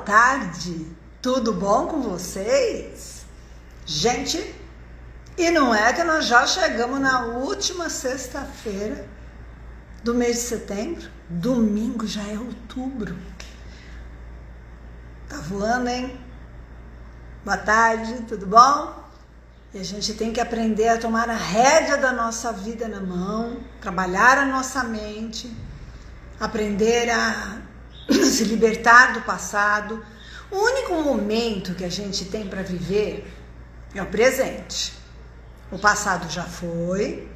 tarde, tudo bom com vocês? Gente, e não é que nós já chegamos na última sexta-feira do mês de setembro? Domingo já é outubro. Tá voando, hein? Boa tarde, tudo bom? E a gente tem que aprender a tomar a rédea da nossa vida na mão, trabalhar a nossa mente, aprender a se libertar do passado. O único momento que a gente tem para viver é o presente. O passado já foi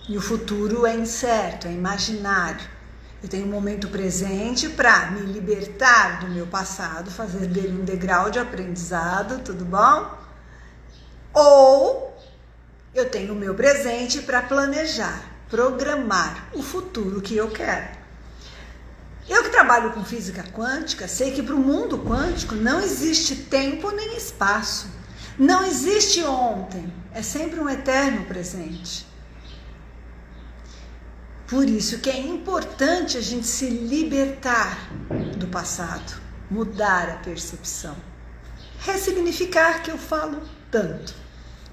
e o futuro é incerto, é imaginário. Eu tenho um momento presente para me libertar do meu passado, fazer dele um degrau de aprendizado, tudo bom? Ou eu tenho o meu presente para planejar, programar o futuro que eu quero. Eu que trabalho com física quântica, sei que para o mundo quântico não existe tempo nem espaço. Não existe ontem, é sempre um eterno presente. Por isso que é importante a gente se libertar do passado, mudar a percepção, ressignificar, que eu falo tanto.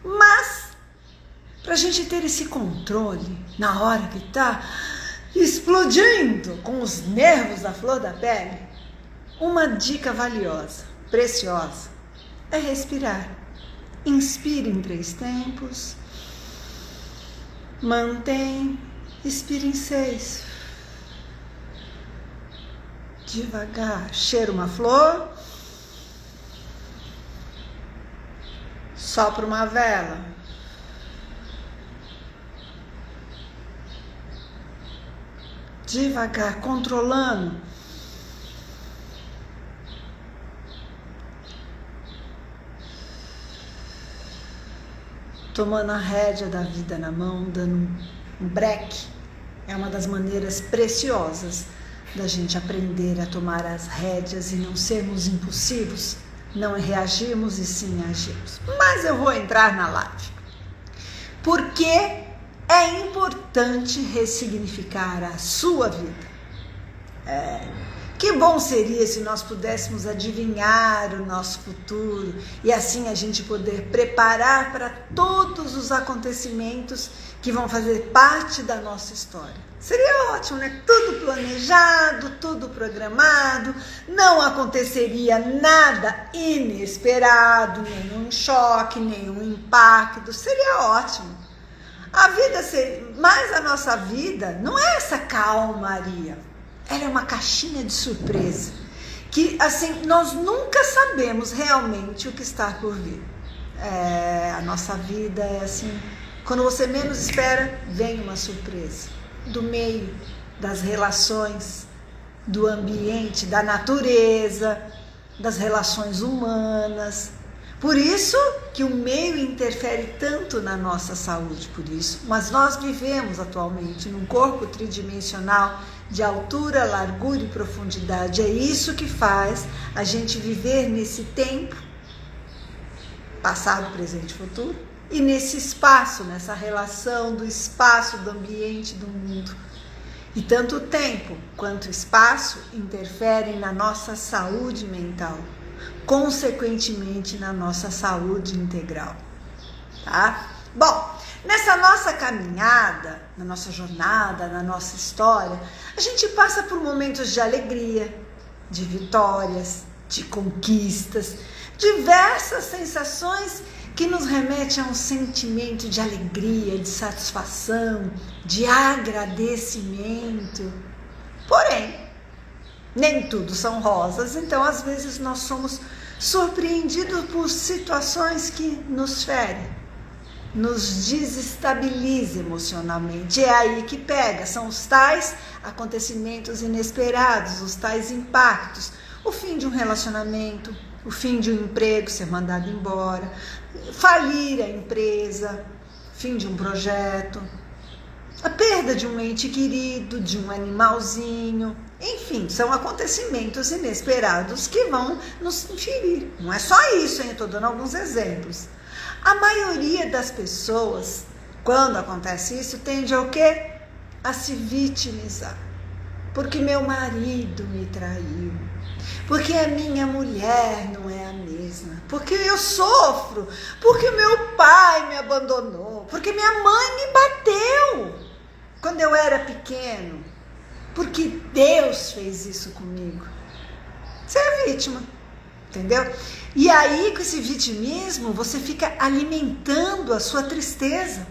Mas, para a gente ter esse controle na hora que está explodindo com os nervos à flor da pele, uma dica valiosa, preciosa, é respirar. Inspire em 3 tempos, mantém, expire em 6. Devagar, cheira uma flor, sopra uma vela. Devagar, controlando. Tomando a rédea da vida na mão, dando um break. É uma das maneiras preciosas da gente aprender a tomar as rédeas e não sermos impulsivos, não reagirmos e sim agirmos. Mas eu vou entrar na live. Por quê? É importante ressignificar a sua vida. Que bom seria se nós pudéssemos adivinhar o nosso futuro e assim a gente poder preparar para todos os acontecimentos que vão fazer parte da nossa história. Seria ótimo, né? Tudo planejado, tudo programado, não aconteceria nada inesperado, nenhum choque, nenhum impacto, seria ótimo. A vida, mas a nossa vida não é essa calmaria, ela é uma caixinha de surpresa, que assim, nós nunca sabemos realmente o que está por vir. A nossa vida é assim, quando você menos espera, vem uma surpresa, do meio, das relações, do ambiente, da natureza, das relações humanas. Por isso que o meio interfere tanto na nossa saúde, por isso. Mas nós vivemos atualmente num corpo tridimensional de altura, largura e profundidade. É isso que faz a gente viver nesse tempo, passado, presente e futuro, e nesse espaço, nessa relação do espaço, do ambiente, do mundo. E tanto o tempo quanto o espaço interferem na nossa saúde mental, consequentemente na nossa saúde integral, tá? Bom, nessa nossa caminhada, na nossa jornada, na nossa história, a gente passa por momentos de alegria, de vitórias, de conquistas, diversas sensações que nos remetem a um sentimento de alegria, de satisfação, de agradecimento. Porém, nem tudo são rosas, então às vezes nós somos surpreendidos por situações que nos ferem, nos desestabilizam emocionalmente. É aí que pega, são os tais acontecimentos inesperados, os tais impactos, o fim de um relacionamento, o fim de um emprego, ser mandado embora, falir a empresa, fim de um projeto, a perda de um ente querido, de um animalzinho. Enfim, são acontecimentos inesperados que vão nos ferir. Não é só isso, hein? Eu estou dando alguns exemplos. A maioria das pessoas, quando acontece isso, tende ao quê? A se vitimizar. Porque meu marido me traiu, porque a minha mulher não é a mesma, porque eu sofro, porque meu pai me abandonou, porque minha mãe me bateu quando eu era pequeno, porque Deus fez isso comigo. Você é vítima, entendeu? E aí, com esse vitimismo, você fica alimentando a sua tristeza,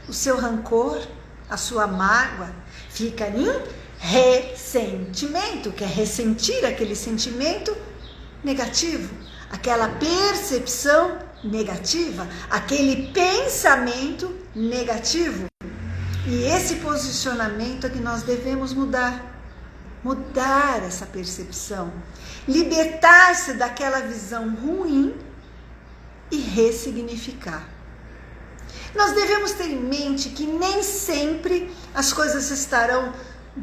o seu rancor, a sua mágoa, fica em ressentimento, que é ressentir aquele sentimento negativo, aquela percepção negativa, aquele pensamento negativo. E esse posicionamento é que nós devemos mudar essa percepção, libertar-se daquela visão ruim e ressignificar. Nós devemos ter em mente que nem sempre as coisas estarão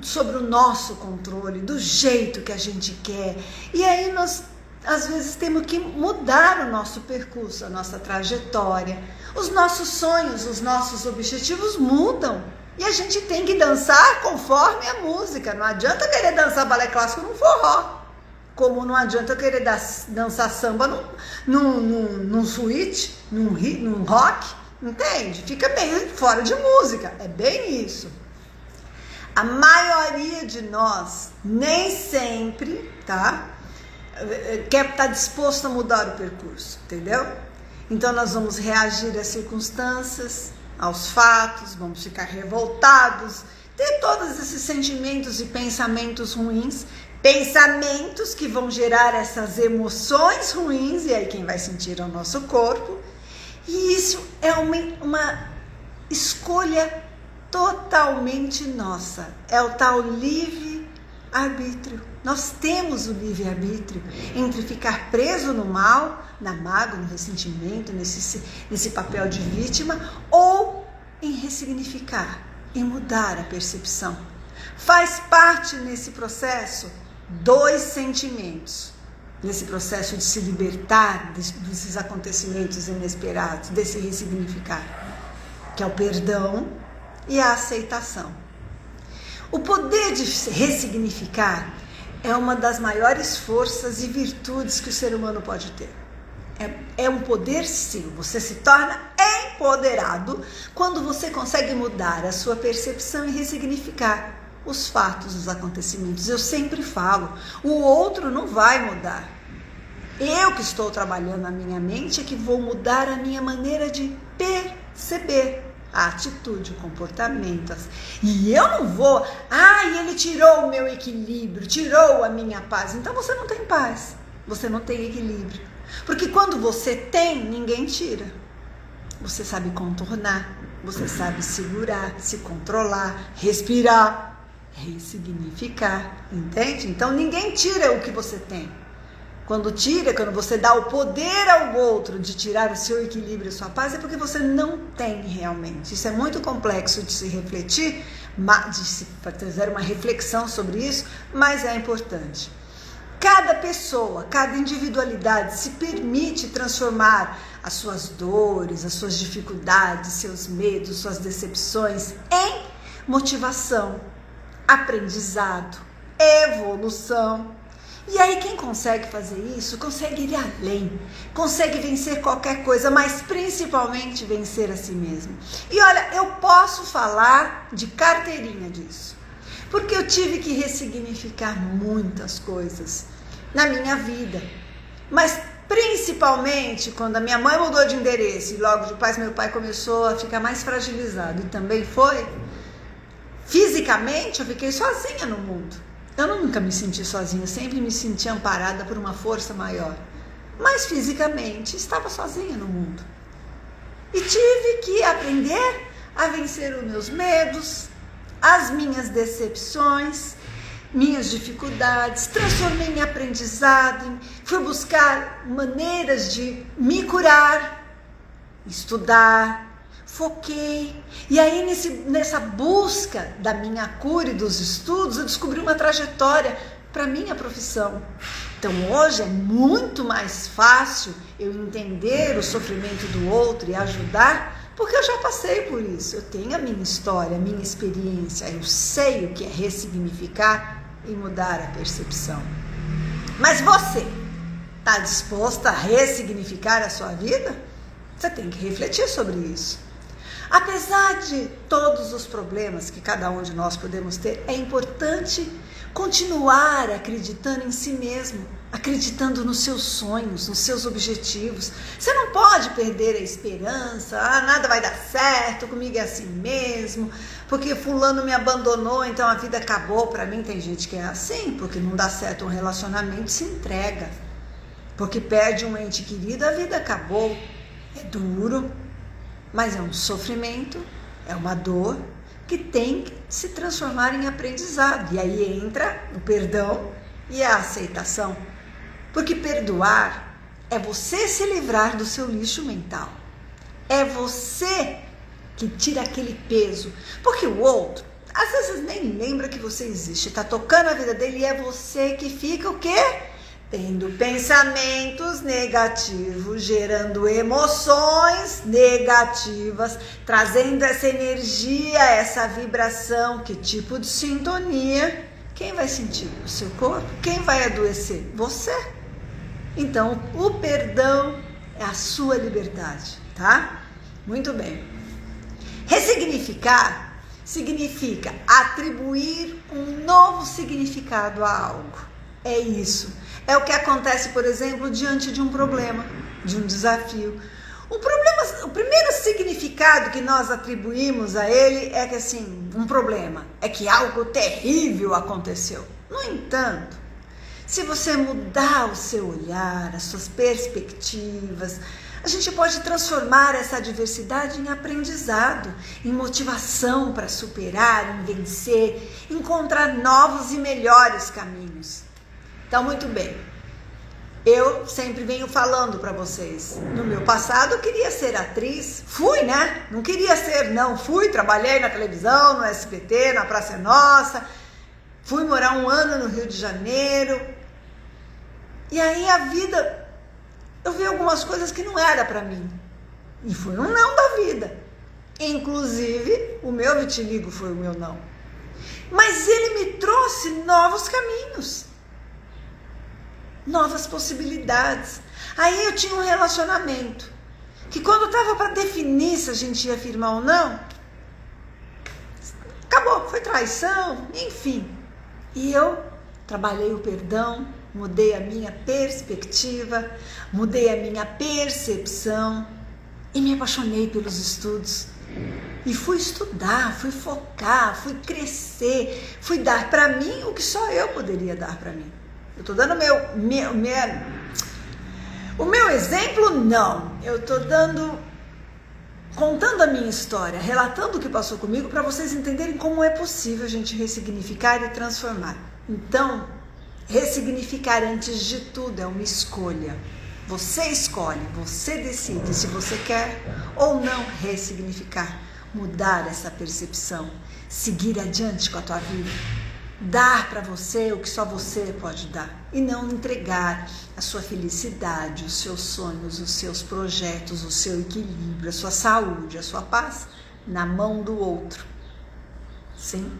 sobre o nosso controle, do jeito que a gente quer. E aí nós, às vezes, temos que mudar o nosso percurso, a nossa trajetória. Os nossos sonhos, os nossos objetivos mudam. E a gente tem que dançar conforme a música. Não adianta querer dançar balé clássico num forró. Como não adianta eu querer dançar samba num suíte, num rock. Entende? Fica meio fora de música. É bem isso. A maioria de nós nem sempre, quer estar disposto a mudar o percurso, entendeu? Então nós vamos reagir às circunstâncias, aos fatos, vamos ficar revoltados, ter todos esses sentimentos e pensamentos ruins, pensamentos que vão gerar essas emoções ruins, e aí quem vai sentir é o nosso corpo. E isso é uma escolha totalmente nossa, é o tal livre-arbítrio. Nós temos o livre-arbítrio entre ficar preso no mal, na mágoa, no ressentimento, nesse papel de vítima, ou em ressignificar, em mudar a percepção. Faz parte nesse processo 2 sentimentos, nesse processo de se libertar desses acontecimentos inesperados, desse ressignificar, que é o perdão e a aceitação. O poder de ressignificar é uma das maiores forças e virtudes que o ser humano pode ter. É um poder, sim. Você se torna empoderado quando você consegue mudar a sua percepção e ressignificar os fatos, os acontecimentos. Eu sempre falo, o outro não vai mudar. Eu que estou trabalhando na minha mente é que vou mudar a minha maneira de perceber a atitude, o comportamento. E eu não vou, ele tirou o meu equilíbrio, tirou a minha paz. Então você não tem paz, você não tem equilíbrio. Porque quando você tem, ninguém tira. Você sabe contornar, você sabe segurar, se controlar, respirar, ressignificar, entende? Então ninguém tira o que você tem. Quando você dá o poder ao outro de tirar o seu equilíbrio e a sua paz, é porque você não tem realmente. Isso é muito complexo de se refletir, de se fazer uma reflexão sobre isso, mas é importante. Cada pessoa, cada individualidade se permite transformar as suas dores, as suas dificuldades, seus medos, suas decepções em motivação, aprendizado, evolução. E aí quem consegue fazer isso, consegue ir além, consegue vencer qualquer coisa, mas principalmente vencer a si mesmo. E olha, eu posso falar de carteirinha disso, porque eu tive que ressignificar muitas coisas na minha vida, mas principalmente quando a minha mãe mudou de endereço e logo depois meu pai começou a ficar mais fragilizado, e também foi, fisicamente eu fiquei sozinha no mundo. Eu nunca me senti sozinha, eu sempre me senti amparada por uma força maior. Mas fisicamente estava sozinha no mundo. E tive que aprender a vencer os meus medos, as minhas decepções, minhas dificuldades, transformei em aprendizado, fui buscar maneiras de me curar, estudar, foquei. E aí nessa busca da minha cura e dos estudos, eu descobri uma trajetória para minha profissão. Então hoje é muito mais fácil eu entender o sofrimento do outro e ajudar, porque eu já passei por isso. Eu tenho a minha história, a minha experiência, eu sei o que é ressignificar e mudar a percepção. Mas você está disposta a ressignificar a sua vida? Você tem que refletir sobre isso. Apesar de todos os problemas que cada um de nós podemos ter, é importante continuar acreditando em si mesmo, acreditando nos seus sonhos, nos seus objetivos. Você não pode perder a esperança, nada vai dar certo, comigo é assim mesmo, porque fulano me abandonou, então a vida acabou. Para mim tem gente que é assim, porque não dá certo um relacionamento, se entrega. Porque perde um ente querido, a vida acabou. É duro, mas é um sofrimento, é uma dor que tem que se transformar em aprendizado. E aí entra o perdão e a aceitação. Porque perdoar é você se livrar do seu lixo mental. É você que tira aquele peso. Porque o outro, às vezes nem lembra que você existe. Está tocando a vida dele e é você que fica o quê? Tendo pensamentos negativos, gerando emoções negativas, trazendo essa energia, essa vibração. Que tipo de sintonia? Quem vai sentir? O seu corpo? Quem vai adoecer? Você. Então, o perdão é a sua liberdade, tá? Muito bem. Ressignificar significa atribuir um novo significado a algo. É isso. É o que acontece, por exemplo, diante de um problema, de um desafio. O primeiro significado que nós atribuímos a ele é que, assim, um problema é que algo terrível aconteceu. No entanto, se você mudar o seu olhar, as suas perspectivas, a gente pode transformar essa adversidade em aprendizado, em motivação para superar, em vencer, encontrar novos e melhores caminhos. Então, muito bem, eu sempre venho falando para vocês, no meu passado eu queria ser atriz, fui, né? Não queria ser, não, fui, trabalhei na televisão, no SBT, na Praça é Nossa, fui morar 1 ano no Rio de Janeiro, e aí a vida, eu vi algumas coisas que não era para mim, e foi um não da vida, inclusive o meu vitiligo foi o meu não, mas ele me trouxe novos caminhos, novas possibilidades. Aí eu tinha um relacionamento que, quando estava para definir se a gente ia firmar ou não, acabou, foi traição, enfim. E eu trabalhei o perdão, mudei a minha perspectiva, mudei a minha percepção e me apaixonei pelos estudos. E fui estudar, fui focar, fui crescer, fui dar para mim o que só eu poderia dar para mim. Eu estou dando o meu exemplo, não. Eu estou contando a minha história, relatando o que passou comigo, para vocês entenderem como é possível a gente ressignificar e transformar. Então, ressignificar, antes de tudo, é uma escolha. Você escolhe, você decide se você quer ou não ressignificar, mudar essa percepção, seguir adiante com a tua vida. Dar para você o que só você pode dar e não entregar a sua felicidade, os seus sonhos, os seus projetos, o seu equilíbrio, a sua saúde, a sua paz na mão do outro. Sim,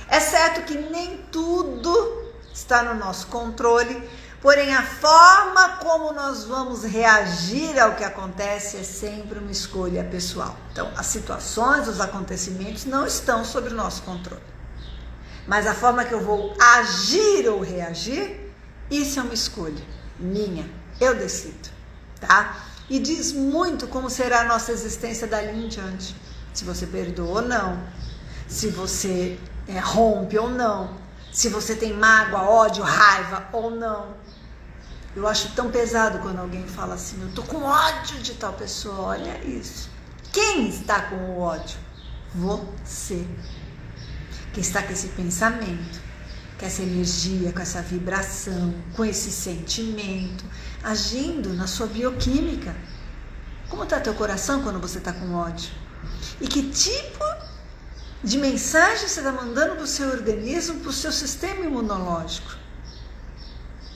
é certo que nem tudo está no nosso controle, porém a forma como nós vamos reagir ao que acontece é sempre uma escolha pessoal. Então, as situações, os acontecimentos não estão sob o nosso controle. Mas a forma que eu vou agir ou reagir, isso é uma escolha minha, eu decido, tá? E diz muito como será a nossa existência dali em diante. Se você perdoa ou não, se você rompe ou não, se você tem mágoa, ódio, raiva ou não. Eu acho tão pesado quando alguém fala assim, eu tô com ódio de tal pessoa. Olha isso. Quem está com o ódio? Você. Que está com esse pensamento, com essa energia, com essa vibração, com esse sentimento, agindo na sua bioquímica. Como está teu coração quando você está com ódio? E que tipo de mensagem você está mandando para o seu organismo, para o seu sistema imunológico?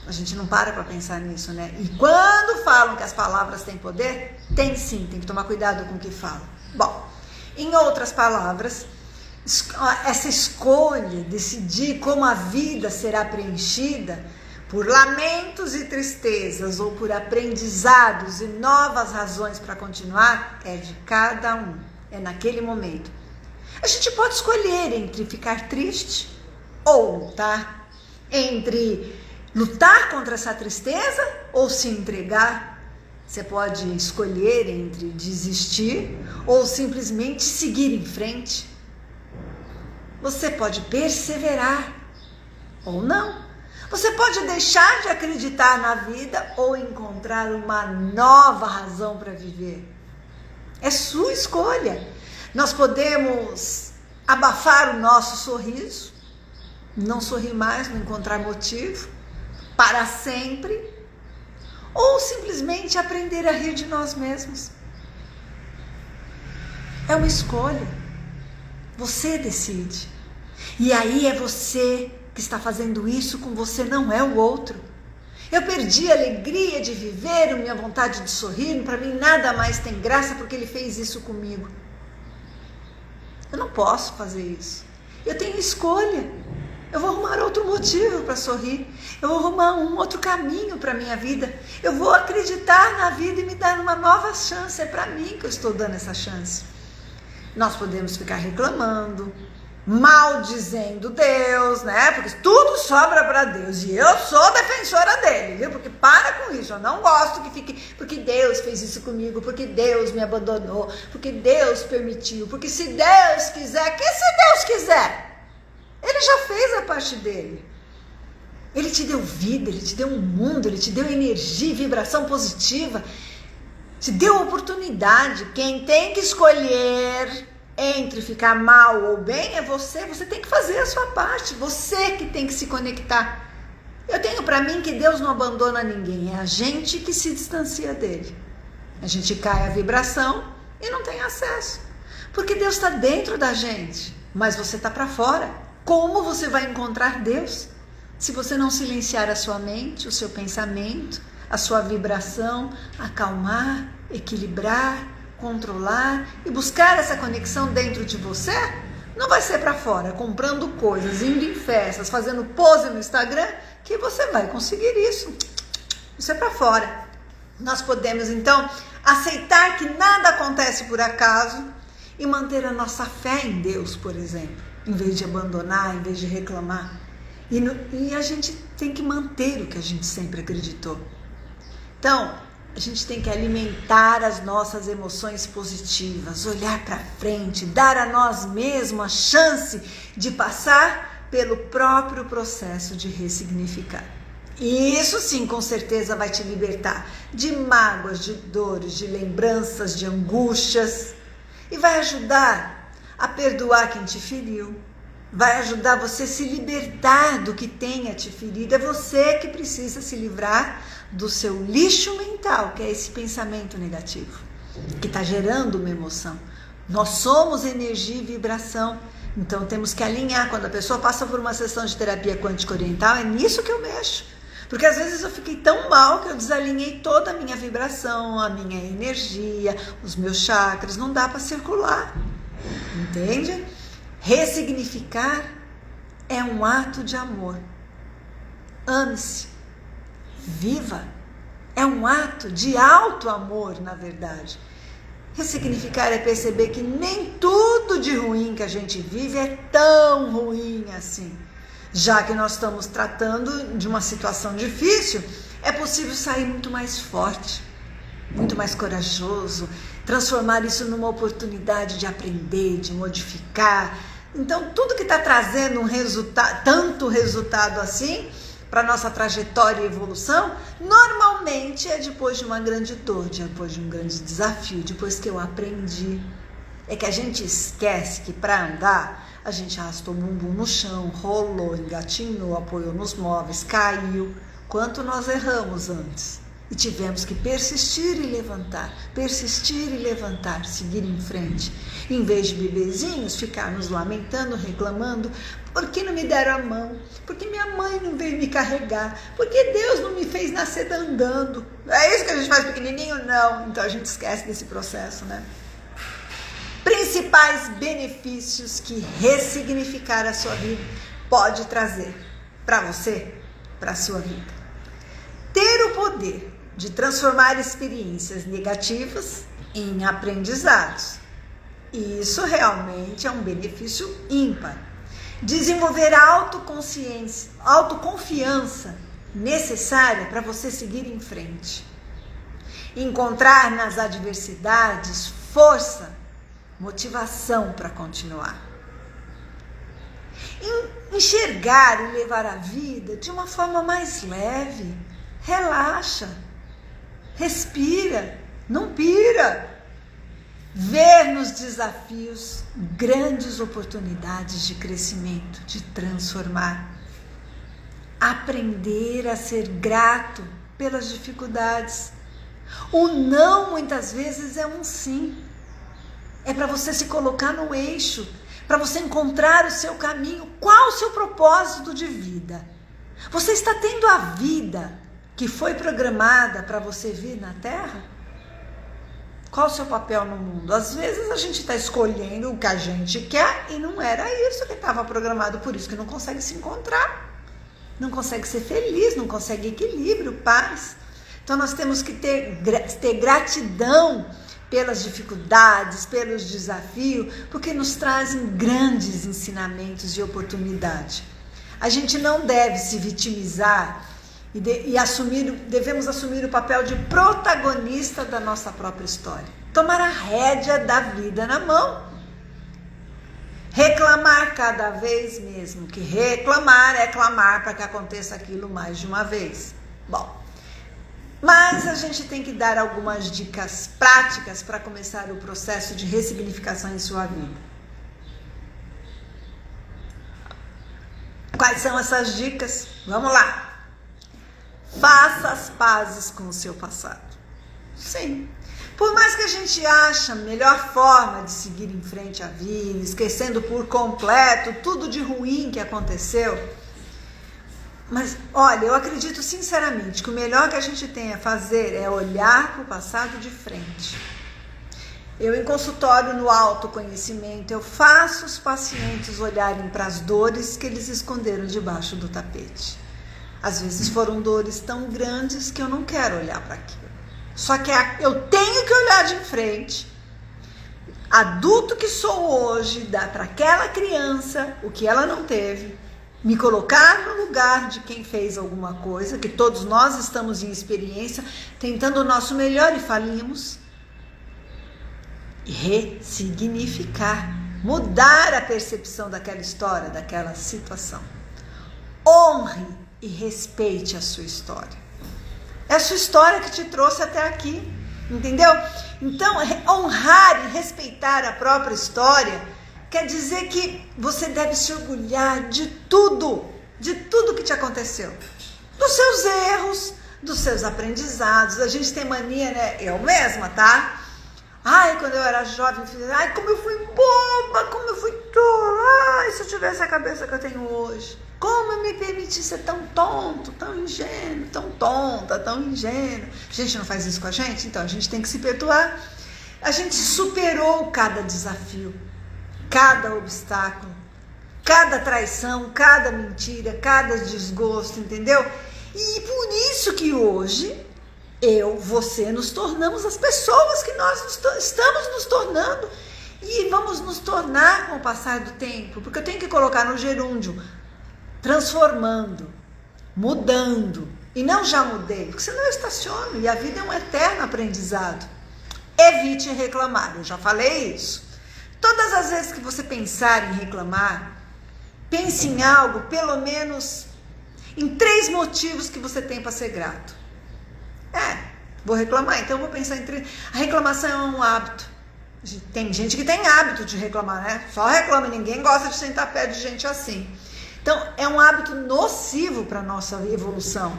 A gente não para pensar nisso, né? E quando falam que as palavras têm poder, tem sim, tem que tomar cuidado com o que fala. Bom, em outras palavras, essa escolha, decidir como a vida será preenchida, por lamentos e tristezas ou por aprendizados e novas razões para continuar, é de cada um, é naquele momento. A gente pode escolher entre ficar triste ou lutar, entre lutar contra essa tristeza ou se entregar. Você pode escolher entre desistir ou simplesmente seguir em frente. Você pode perseverar ou não. Você pode deixar de acreditar na vida ou encontrar uma nova razão para viver. É sua escolha. Nós podemos abafar o nosso sorriso, não sorrir mais, não encontrar motivo, para sempre, ou simplesmente aprender a rir de nós mesmos. É uma escolha. Você decide. E aí é você que está fazendo isso com você, não é o outro. Eu perdi a alegria de viver, a minha vontade de sorrir, para mim nada mais tem graça porque ele fez isso comigo. Eu não posso fazer isso. Eu tenho escolha. Eu vou arrumar outro motivo para sorrir. Eu vou arrumar um outro caminho para a minha vida. Eu vou acreditar na vida e me dar uma nova chance. É para mim que eu estou dando essa chance. Nós podemos ficar reclamando, maldizendo Deus, né? Porque tudo sobra para Deus. E eu sou defensora dele, viu? Porque para com isso. Eu não gosto que fique... Porque Deus fez isso comigo. Porque Deus me abandonou. Porque Deus permitiu. Porque se Deus quiser... Que se Deus quiser? Ele já fez a parte dele. Ele te deu vida, ele te deu um mundo, ele te deu energia e vibração positiva. Te deu oportunidade. Quem tem que escolher entre ficar mal ou bem é você. Você tem que fazer a sua parte. Você que tem que se conectar. Eu tenho para mim que Deus não abandona ninguém. É a gente que se distancia dele. A gente cai a vibração e não tem acesso. Porque Deus está dentro da gente, mas você está para fora. Como você vai encontrar Deus se você não silenciar a sua mente, o seu pensamento, a sua vibração, acalmar, equilibrar, controlar e buscar essa conexão dentro de você? Não vai ser para fora, comprando coisas, indo em festas, fazendo pose no Instagram, que você vai conseguir isso. Isso é para fora. Nós podemos, então, aceitar que nada acontece por acaso e manter a nossa fé em Deus, por exemplo. Em vez de abandonar, em vez de reclamar. E a gente tem que manter o que a gente sempre acreditou. Então, a gente tem que alimentar as nossas emoções positivas, olhar para frente, dar a nós mesmos a chance de passar pelo próprio processo de ressignificar. E isso sim, com certeza vai te libertar de mágoas, de dores, de lembranças, de angústias. E vai ajudar a perdoar quem te feriu, vai ajudar você a se libertar do que tenha te ferido. É você que precisa se livrar do seu lixo mental, que é esse pensamento negativo, que está gerando uma emoção. Nós somos energia e vibração, então temos que alinhar. Quando a pessoa passa por uma sessão de terapia quântica oriental, é nisso que eu mexo. Porque às vezes eu fiquei tão mal que eu desalinhei toda a minha vibração, a minha energia, os meus chakras, não dá para circular. Entende? Ressignificar é um ato de amor. Ame-se. Viva. É um ato de alto amor, na verdade. Ressignificar é perceber que nem tudo de ruim que a gente vive é tão ruim assim. Já que nós estamos tratando de uma situação difícil, é possível sair muito mais forte, muito mais corajoso, transformar isso numa oportunidade de aprender, de modificar. Então, tudo que está trazendo um resultado, tanto resultado assim, para a nossa trajetória e evolução, normalmente é depois de uma grande dor, depois de um grande desafio, depois que eu aprendi. É que a gente esquece que para andar, a gente arrastou o bumbum no chão, rolou, engatinhou, apoiou nos móveis, caiu. Quanto nós erramos antes. E tivemos que persistir e levantar, seguir em frente. Em vez de bebezinhos, ficarmos lamentando, reclamando, por que não me deram a mão? Por que minha mãe não veio me carregar? Por que Deus não me fez nascer andando? É isso que a gente faz pequenininho? Não. Então a gente esquece desse processo, né? Principais benefícios que ressignificar a sua vida pode trazer para você, para a sua vida. ter o poder de transformar experiências negativas em aprendizados. E isso realmente é um benefício ímpar. Desenvolver a autoconfiança necessária para você seguir em frente. Encontrar nas adversidades força, motivação para continuar. Enxergar e levar a vida de uma forma mais leve. Relaxa, respira, não pira. Ver nos desafios grandes oportunidades de crescimento, de transformar. Aprender a ser grato pelas dificuldades. O não muitas vezes é um sim. É para você se colocar no eixo, para você encontrar o seu caminho. Qual o seu propósito de vida? Você está tendo a vida que foi programada para você vir na Terra? Qual o seu papel no mundo? Às vezes a gente está escolhendo o que a gente quer e não era isso que estava programado, por isso que não consegue se encontrar, não consegue ser feliz, não consegue equilíbrio, paz. Então nós temos que ter gratidão pelas dificuldades, pelos desafios, porque nos trazem grandes ensinamentos e oportunidade. A gente não deve se vitimizar devemos assumir o papel de protagonista da nossa própria história. Tomar a rédea da vida na mão. Reclamar cada vez mesmo, que reclamar é clamar para que aconteça aquilo mais de uma vez. Bom, mas a gente tem que dar algumas dicas práticas para começar o processo de ressignificação em sua vida. Quais são essas dicas? Vamos lá! Faça as pazes com o seu passado. Sim. Por mais que a gente ache a melhor forma de seguir em frente à vida, esquecendo por completo tudo de ruim que aconteceu, mas olha, eu acredito sinceramente que o melhor que a gente tem a fazer é olhar para o passado de frente. Eu, em consultório no autoconhecimento, eu faço os pacientes olharem para as dores que eles esconderam debaixo do tapete. Às vezes foram dores tão grandes que eu não quero olhar para aquilo. Só que eu tenho que olhar de frente. Adulto que sou hoje, dar para aquela criança o que ela não teve. Me colocar no lugar de quem fez alguma coisa, que todos nós estamos em experiência, tentando o nosso melhor e falimos. E ressignificar, mudar a percepção daquela história, daquela situação. Honre e respeite a sua história. É a sua história que te trouxe até aqui, entendeu? Então, honrar e respeitar a própria história quer dizer que você deve se orgulhar de tudo que te aconteceu. Dos seus erros, dos seus aprendizados. A gente tem mania, né? Eu mesma, tá? Ai, quando eu era jovem, ai, como eu fui boba, como eu fui tola. Ai, se eu tivesse a cabeça que eu tenho hoje. Como eu me permiti ser tão tonto, tão ingênuo, tão tonta, tão ingênuo. A gente não faz isso com a gente? Então a gente tem que se perdoar. A gente superou cada desafio, cada obstáculo, cada traição, cada mentira, cada desgosto, entendeu? E por isso que hoje você nos tornamos as pessoas que nós estamos nos tornando e vamos nos tornar com o passar do tempo, porque eu tenho que colocar no gerúndio, transformando, mudando, e não já mudei, porque senão eu estaciono e a vida é um eterno aprendizado. Evite reclamar, eu já falei isso. Todas as vezes que você pensar em reclamar, pense em algo, pelo menos em 3 motivos que você tem para ser grato. Vou reclamar, então eu vou pensar em 3. A reclamação é um hábito. Tem gente que tem hábito de reclamar, né? Só reclama, ninguém gosta de sentar perto de gente assim. Então, é um hábito nocivo para a nossa evolução.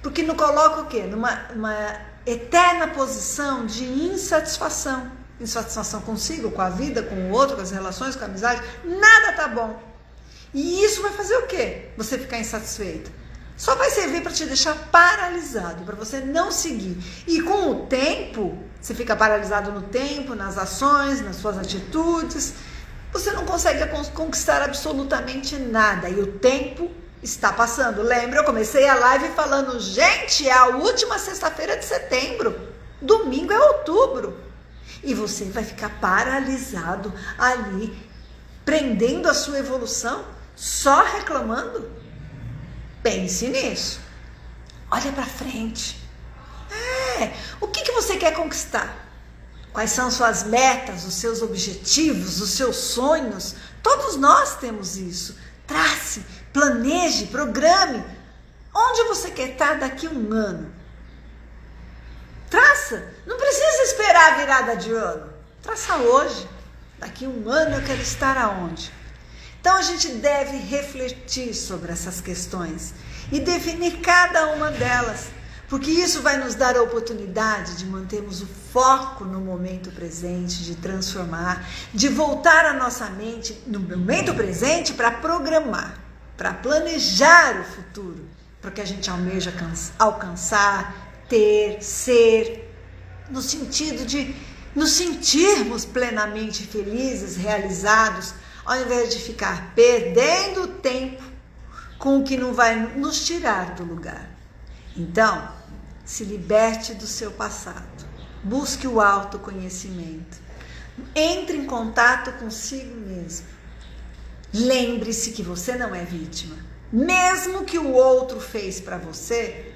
Porque nos coloca o quê? Numa eterna posição de insatisfação. Insatisfação consigo, com a vida, com o outro, com as relações, com a amizade. Nada tá bom. E isso vai fazer o quê? Você ficar insatisfeito. Só vai servir para te deixar paralisado, para você não seguir. E com o tempo, você fica paralisado no tempo, nas ações, nas suas atitudes. Você não consegue conquistar absolutamente nada. E o tempo está passando. Lembra, eu comecei a live falando, gente, é a última sexta-feira de setembro, domingo é outubro. E você vai ficar paralisado ali, prendendo a sua evolução, só reclamando? Pense nisso. Olha para frente. O que você quer conquistar? Quais são suas metas, os seus objetivos, os seus sonhos? Todos nós temos isso. Trace, planeje, programe. Onde você quer estar daqui a um ano? Traça. Não precisa esperar a virada de ano. Traça hoje. Daqui a um ano eu quero estar aonde? Então a gente deve refletir sobre essas questões e definir cada uma delas, porque isso vai nos dar a oportunidade de mantermos o foco no momento presente, de transformar, de voltar a nossa mente no momento presente para programar, para planejar o futuro, para que a gente almeja alcançar, ter, ser, no sentido de nos sentirmos plenamente felizes, realizados, ao invés de ficar perdendo tempo com o que não vai nos tirar do lugar. Então, se liberte do seu passado, busque o autoconhecimento, entre em contato consigo mesmo. Lembre-se que você não é vítima. Mesmo que o outro fez para você,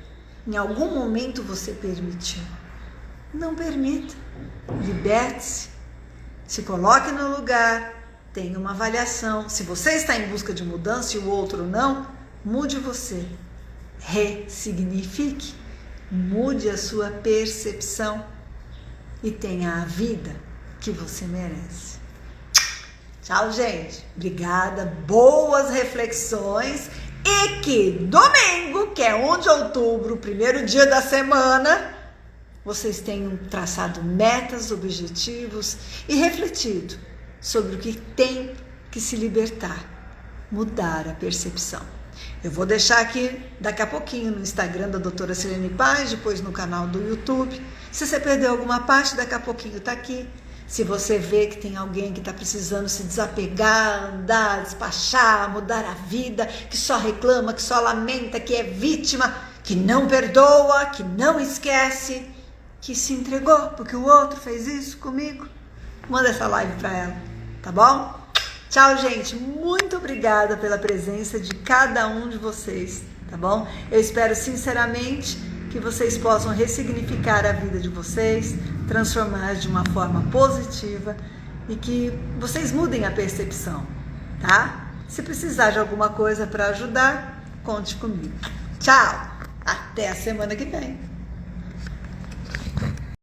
em algum momento você permitiu. Não permita. Liberte-se. Se coloque no lugar. Tenha uma avaliação. Se você está em busca de mudança e o outro não, mude você. Ressignifique. Mude a sua percepção e tenha a vida que você merece. Tchau, gente. Obrigada. Boas reflexões. E que domingo, que é 1 de outubro, o primeiro dia da semana, vocês tenham traçado metas, objetivos e refletido sobre o que tem que se libertar, mudar a percepção. Eu vou deixar aqui daqui a pouquinho no Instagram da doutora Sirlene Paz, depois no canal do YouTube. Se você perdeu alguma parte, daqui a pouquinho está aqui. Se você vê que tem alguém que está precisando se desapegar, andar, despachar, mudar a vida, que só reclama, que só lamenta, que é vítima, que não perdoa, que não esquece, que se entregou porque o outro fez isso comigo, manda essa live para ela, tá bom? Tchau, gente. Muito obrigada pela presença de cada um de vocês, tá bom? Eu espero sinceramente que vocês possam ressignificar a vida de vocês, transformar de uma forma positiva e que vocês mudem a percepção, tá? Se precisar de alguma coisa para ajudar, conte comigo. Tchau! Até a semana que vem.